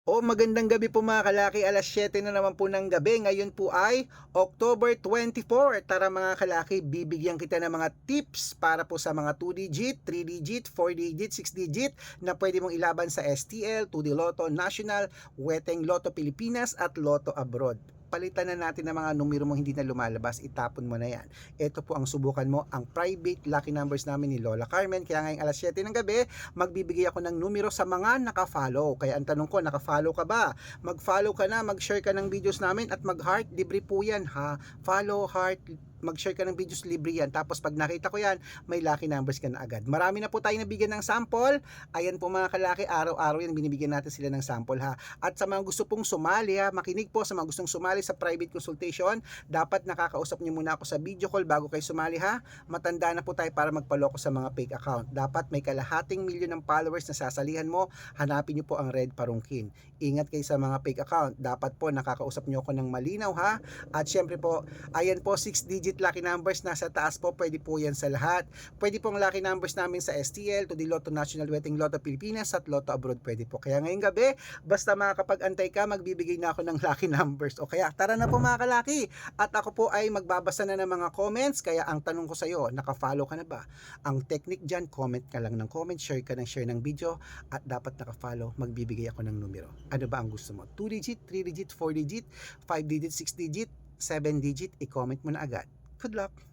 Magandang gabi po mga kalaki, 7:00 na naman po ng gabi. Ngayon po ay October 24. Tara mga kalaki, bibigyan kita ng mga tips para po sa mga 2 digit, 3 digit, 4 digit, 6 digit na pwede mong ilaban sa STL, 2D Lotto National, Weteng Lotto Pilipinas at Lotto Abroad. Palitan na natin ng mga numero mo hindi na lumalabas, itapon mo na yan. Ito po ang subukan mo, ang private lucky numbers namin ni Lola Carmen. Kaya ngayong 7:00 ng gabi, magbibigay ako ng numero sa mga naka-follow. Kaya ang tanong ko, naka-follow ka ba? Mag-follow ka na, mag-share ka ng videos namin at mag-heart, libre po yan ha. Follow, heart, mag-share ka ng videos, libre yan. Tapos pag nakita ko yan, may lucky numbers ka na agad. Marami na po tayo nabigyan ng sample. Ayan po mga kalaki, araw-araw yan, binibigyan natin sila ng sample ha. At sa mga gusto pong sumali ha, makinig po sa mga gustong sumali sa private consultation, dapat nakakausap niyo muna ako sa video call bago kayo sumali ha. Matanda na po tayo para magpaloko sa mga fake account. Dapat may kalahating milyon ng followers na sasalihan mo, hanapin niyo po ang Red Parungkin. Ingat kayo sa mga fake account. Dapat po nakakausap niyo ako ng malinaw ha. At syempre po, ayan po 6 digit lucky numbers nasa taas po, pwede po yan sa lahat. Pwede pong lucky numbers namin sa STL, to the Lotto National, Weteng Lotto Pilipinas at Lotto Abroad pwede po. Kaya ngayong gabi, basta makakapag-antay ka, magbibigay na ako ng lucky numbers. O kaya tara na po mga kalaki. At ako po ay magbabasa na ng mga comments. Kaya ang tanong ko sa iyo, naka-follow ka na ba? Ang technique dyan, comment ka lang ng comment, share ka ng share ng video, at dapat naka-follow, magbibigay ako ng numero. Ano ba ang gusto mo? 2 digit, 3 digit, 4 digit, 5 digit, 6 digit, 7 digit, i-comment mo na agad. Good luck!